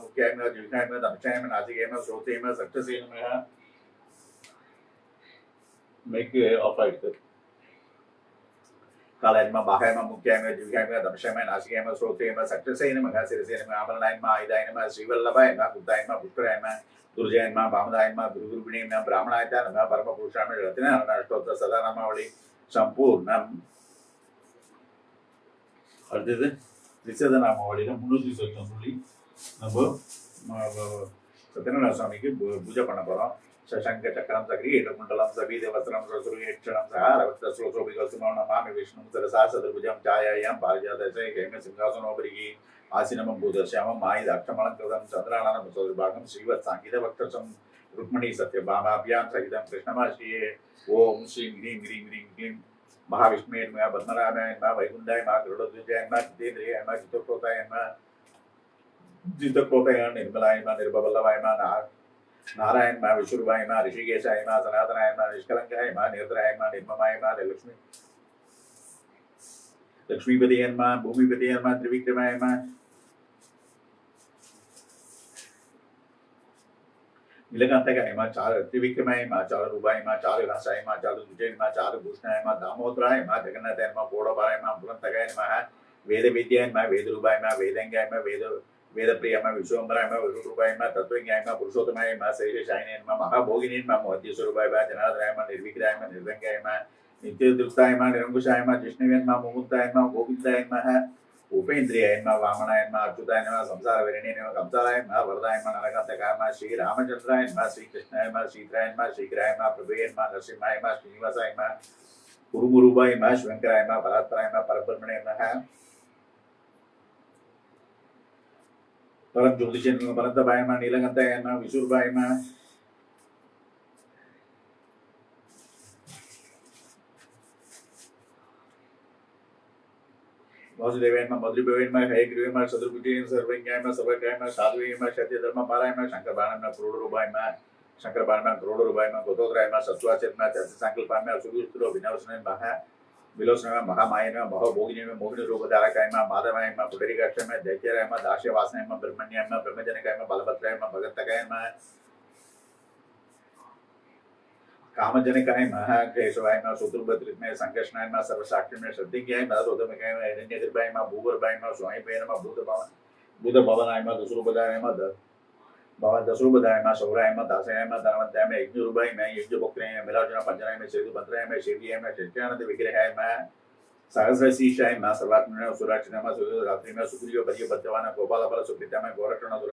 मुख्याय नमः जिह्वाय नमः दंशाय नमः नासिकाय नमः श्रोत्रिय नमः सक्षसे नमः make off right कालाय नमः बाहाय नमः मुख्याय नमः जिह्वाय नमः दंशाय नमः नासिकाय नमः श्रोत्रिय नमः सक्षसे नमः शिरसे नमः आभरणाय नमः आयुधाय नमः श्रीवल्लभाय नमः बुद्धाय नमः पुत्राय नमः दुर्जय नमः वामदाय नमः गुरुगुरुपिणे नमः ब्राह्मणाय नमः परमपुरुषाय नमः रत्नाय अष्टोत्तर सदा नामावली संपूर्णम அடுத்தது விசேத நாமாவளியில் 300 சொல்லி நம்ம சத்யநாராயண சுவாமிக்கு பூஜை பண்ண போகிறோம். சசங்க சக்கரம் சக்ரி இடகுண்டலம் சபீத வஸ்திரம் சுருயேட்சணம் சஹாரவக்த ஸ்லோசோபிகோசுமம் நமாமி விஷ்ணு சரசா சதுர்புஜம் சாயாயாம் பாரிஜாதசை கேம சிங்காசனோபரிகி ஆசினமம் பூதர்ஷாமம் மாயுதாட்சமலங்கிருதம் சந்திரானனம் சதுர்பாகம் ஸ்ரீவத் சாங்கித வக்ஷம் ருக்மணி சத்யபாமாபியாம் சகிதம் கிருஷ்ணமாஸ்ரீயே ஓம் ஸ்ரீம் ஹ்ரீம் ஹ்ரீம் ஹ்ரீம் ஹ்ரீம் महाविष्णुवे नमः पद्मनाभाय नमः वैकुंठाय नमः गरुडध्वजाय नमः जितेन्द्रियाय नमः चित्रकोटाय नमः चित्रकोटाय निर्मलाय नमः निर्भवल्लभाय नमः नारायण नमः विशुरुभाय नमः ऋषिकेशाय नमः सनातनाय नमः निष्कलंकाय नमः निर्दराय नमः निर्ममाय नमः लक्ष्मीपतिये नमः भूमिपतिये नमः त्रिविक्रमाय नमः नीलकांताय नमः चार त्रिविक्रमाय नमः चार रूपाय नमः चार घासाय नमः चार दुजय नमः चार भूषणाय नमः दामोदराय नमः जगन्नाथाय नमः पोड़पाय नमः पुरंतकाय नमः वेद विद्याय नमः वेद रूपाय नमः वेदंगाय नमः वेद प्रिय नमः विश्वंभराय नमः विष्णुरूपाय नमः तत्वज्ञाय नमः पुरुषोत्तमाय नमः शैलेशायिने नमः महाभोगिने नमः मध्यस्वरूपाय नमः जनार्दनाय नमः निर्विग्रहाय नमः निर्दंगाय नमः नित्यतृप्ताय नमः निरंकुशाय नमः जिष्णवे नमः मुमुक्ताय नमः गोविन्दाय नमः उपेन्द्रियाय नमः वामनाय नमः अच्युताय नमः संसारवरिणे नमः कंसाराय नमः वरदाय नमः नरकान्तकाय नमः श्री रामचंद्राय नमः श्रीकृष्णाय नमः शीतराय नमः शीघ्राय नमः प्रभुवे नमः नरसिंहाय नमः श्रीनिवासाय नमः गुरुमुरुबाय नमः शिवंकराय नमः परात्पराय नमः परब्रह्मणे नमः परम ज्योतिषे नमः परन्तपाय नमः नीलकंठाय नमः विशुरुभाय नमः वासुदेवाय नमः मधुरभवे नमः हयग्रीवे नमः शत्रुभुजे सर्वज्ञाय नमः सर्वज्ञाय नमः साधुवे नमः सत्यधर्मपालाय नमः शंकरबाणाय नमः क्रोडरूपाय नमः शंकरबाणाय नमः क्रोडरूपाय नमः गोतोत्राय नमः सत्वाचय नमः चतुसंकल्पाय नमः सुगुरुत्रो विनाशनाय नमः विलोचनाय नमः महामाय नमः महाभोगिने नमः मोहिनी रूपधारकाय नमः माधवाय नमः पुंडरीकाक्षाय नमः दैत्याय नमः दास्यवासनाय नमः ब्रह्मण्याय नमः ब्रह्मजनकाय नमः बलभद्राय नमः भगतकाय नमः कामजनकाय नमः केशवाय नमः शत्रुभद्रनाय संकर्षणाय नमः सर्वसाक्षिणाय श्रद्धिज्ञाय नमः रोदमकाय नमः हिरण्यगर्भाय नमः भूगर्भाय नमः स्वामिभवे नमः भूतभवनाय नमः दशरूपधाय नमः दशरूपधाय नमः शौराय नमः दासाय नमः धनवन्ताय नमः यज्ञरूपाय नमः यज्ञभोक्ताय नमः मिलार्जुन पंजनाय नमः सेतुभद्राय नमः शिव्याय नमः सच्चिदानंद विग्रहाय नमः सहस्रशीर्षाय नमः सर्वात्मने सुराक्षिणाय नमः सुरात्रि नमः सुग्रीव परिभद्रवान गोपालबल सुप्रीताय गोरक्षण